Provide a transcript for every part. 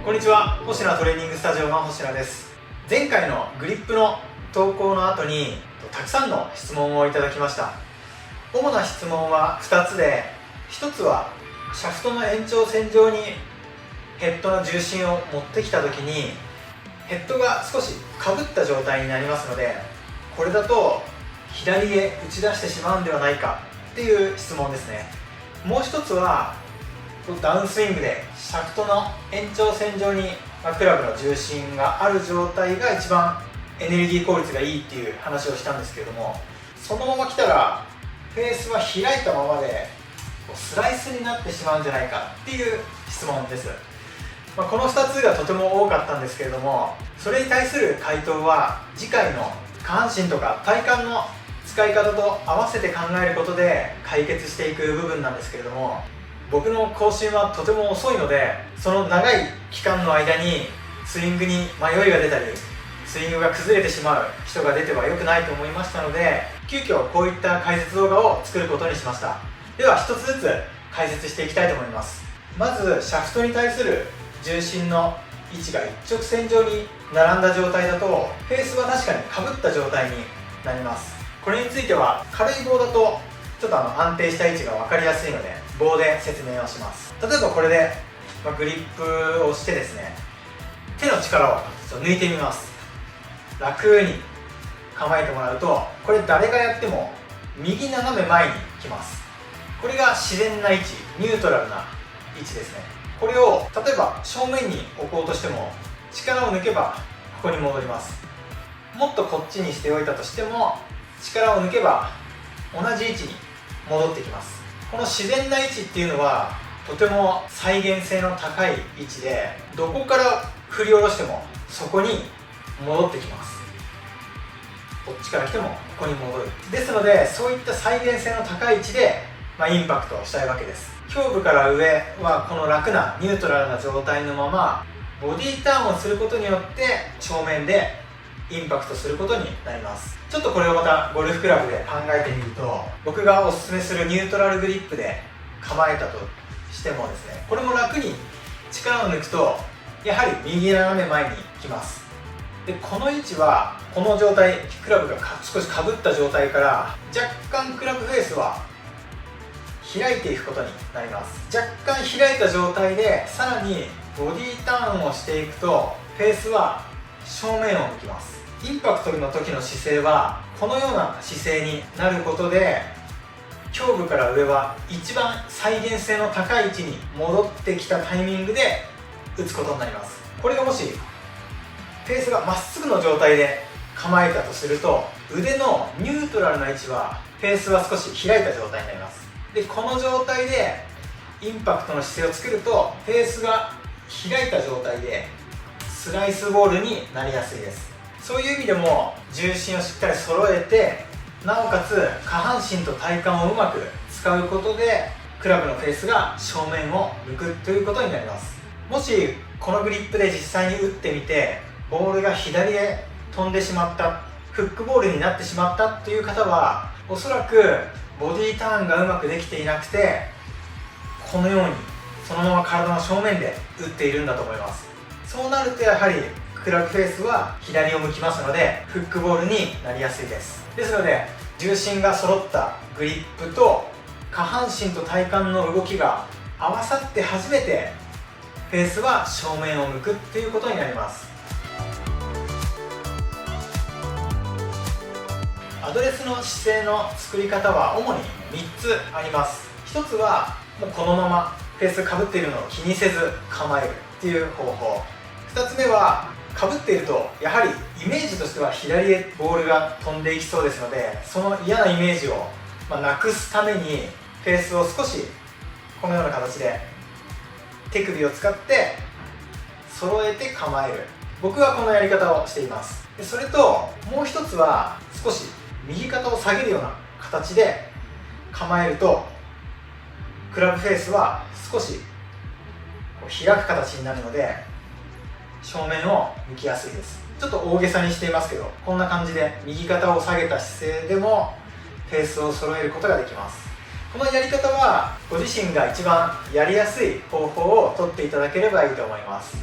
こんにちは、星名トレーニングスタジオの星名です。前回のグリップの投稿の後にたくさんの質問をいただきました。主な質問は2つで、1つはシャフトの延長線上にヘッドの重心を持ってきた時にヘッドが少しかぶった状態になりますので、これだと左へ打ち出してしまうんではないかっていう質問ですね。もう1つはダウンスイングでシャフトの延長線上にクラブの重心がある状態が一番エネルギー効率がいいっていう話をしたんですけれども、そのまま来たらフェースは開いたままでスライスになってしまうんじゃないかっていう質問です。この2つがとても多かったんですけれども、それに対する回答は次回の下半身とか体幹の使い方と合わせて考えることで解決していく部分なんですけれども、僕の更新はとても遅いので、その長い期間の間にスイングに迷いが出たりスイングが崩れてしまう人が出ては良くないと思いましたので、急遽こういった解説動画を作ることにしました。では一つずつ解説していきたいと思います。まずシャフトに対する重心の位置が一直線上に並んだ状態だとフェースは確かにかぶった状態になります。これについては軽い棒だとちょっと安定した位置が分かりやすいので棒で説明をします。例えばこれでグリップをしてですね、手の力を抜いてみます。楽に構えてもらうと、これ誰がやっても右斜め前に来ます。これが自然な位置、ニュートラルな位置ですね。これを例えば正面に置こうとしても力を抜けばここに戻ります。もっとこっちにしておいたとしても力を抜けば同じ位置に戻ってきます。この自然な位置っていうのはとても再現性の高い位置で、どこから振り下ろしてもそこに戻ってきます。こっちから来てもここに戻る。ですのでそういった再現性の高い位置で、インパクトをしたいわけです。胸部から上はこの楽なニュートラルな状態のままボディターンをすることによって正面でインパクトすることになります。ちょっとこれをまたゴルフクラブで考えてみると、僕がおすすめするニュートラルグリップで構えたとしてもですね、これも楽に力を抜くとやはり右斜め前に来ます。でこの位置はこの状態、クラブが少しかぶった状態から若干クラブフェースは開いていくことになります。若干開いた状態でさらにボディターンをしていくとフェースは正面を向きます。インパクトの時の姿勢はこのような姿勢になることで、胸部から上は一番再現性の高い位置に戻ってきたタイミングで打つことになります。これがもしフェースがまっすぐの状態で構えたとすると、腕のニュートラルな位置はフェースは少し開いた状態になります。でこの状態でインパクトの姿勢を作るとフェースが開いた状態でスライスボールになりやすいです。そういう意味でも重心をしっかり揃えて、なおかつ下半身と体幹をうまく使うことでクラブのフェースが正面を向くということになります。もしこのグリップで実際に打ってみてボールが左へ飛んでしまった、フックボールになってしまったという方は、おそらくボディターンがうまくできていなくて、このようにそのまま体の正面で打っているんだと思います。そうなるとやはりクラブフェースは左を向きますのでフックボールになりやすいです。ですので重心が揃ったグリップと下半身と体幹の動きが合わさって初めてフェースは正面を向くっていうことになります。アドレスの姿勢の作り方は主に3つあります。1つはもうこのままフェースかぶっているのを気にせず構えるっていう方法。2つ目はかぶっているとやはりイメージとしては左へボールが飛んでいきそうですので、その嫌なイメージをなくすためにフェースを少しこのような形で手首を使って揃えて構える。僕はこのやり方をしています。でそれともう一つは少し右肩を下げるような形で構えるとクラブフェースは少し開く形になるので正面を向きやすいです。ちょっと大げさにしていますけど、こんな感じで右肩を下げた姿勢でもフェースを揃えることができます。このやり方はご自身が一番やりやすい方法をとっていただければいいと思います。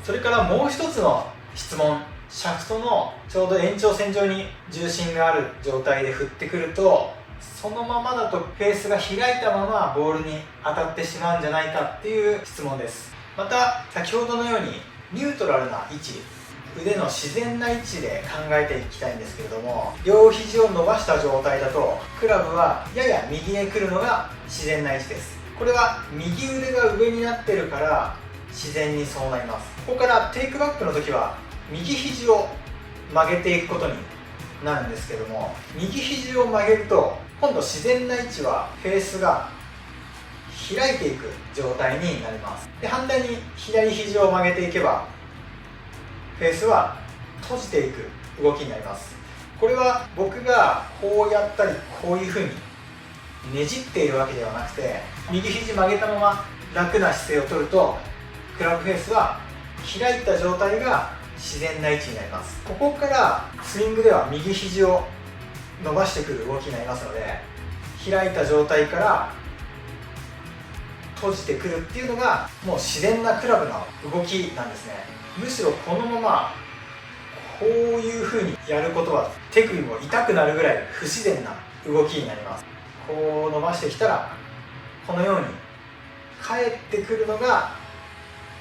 それからもう一つの質問、シャフトのちょうど延長線上に重心がある状態で振ってくると、そのままだとフェースが開いたままボールに当たってしまうんじゃないかっていう質問です。また先ほどのようにニュートラルな位置、腕の自然な位置で考えていきたいんですけれども、両肘を伸ばした状態だとクラブはやや右へ来るのが自然な位置です。これは右腕が上になってるから自然にそうなります。ここからテイクバックの時は右肘を曲げていくことになるんですけども、右肘を曲げると今度自然な位置はフェースが開いていく状態になります。で、反対に左肘を曲げていけばフェースは閉じていく動きになります。これは僕がこうやったりこういう風にねじっているわけではなくて、右肘曲げたまま楽な姿勢をとるとクラブフェースは開いた状態が自然な位置になります。ここからスイングでは右肘を伸ばしてくる動きになりますので、開いた状態から閉じてくるっていうのがもう自然なクラブの動きなんですね。むしろこのままこういう風にやることは手首も痛くなるぐらい不自然な動きになります。こう伸ばしてきたらこのように帰ってくるのが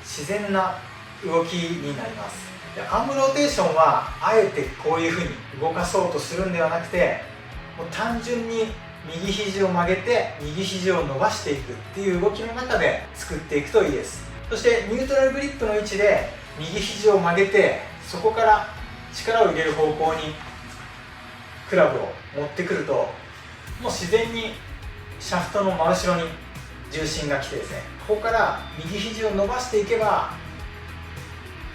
自然な動きになります。で、アームローテーションはあえてこういう風に動かそうとするんではなくて、もう単純に右肘を曲げて右肘を伸ばしていくっていう動きの中で作っていくといいです。そしてニュートラルグリップの位置で右肘を曲げて、そこから力を入れる方向にクラブを持ってくると、もう自然にシャフトの真後ろに重心が来てですね、ここから右肘を伸ばしていけば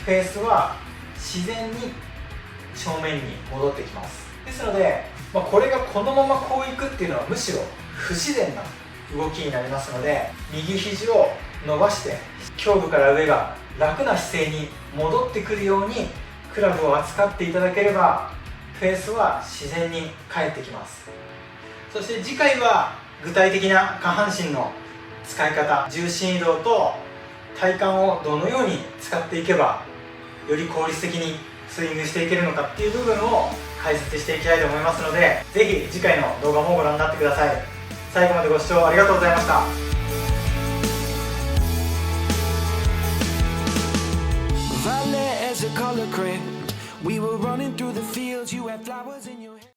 フェースは自然に正面に戻ってきます。ですので、これがこのままこういくっていうのはむしろ不自然な動きになりますので、右肘を伸ばして胸部から上が楽な姿勢に戻ってくるようにクラブを扱っていただければフェースは自然に返ってきます。そして次回は具体的な下半身の使い方、重心移動と体幹をどのように使っていけばより効率的にスイングしていけるのかっていう部分を解説していきたいと思いますので、ぜひ次回の動画もご覧になってください。最後までご視聴ありがとうございました。Violet as a color grid. We were running through the fields. You had flowers in your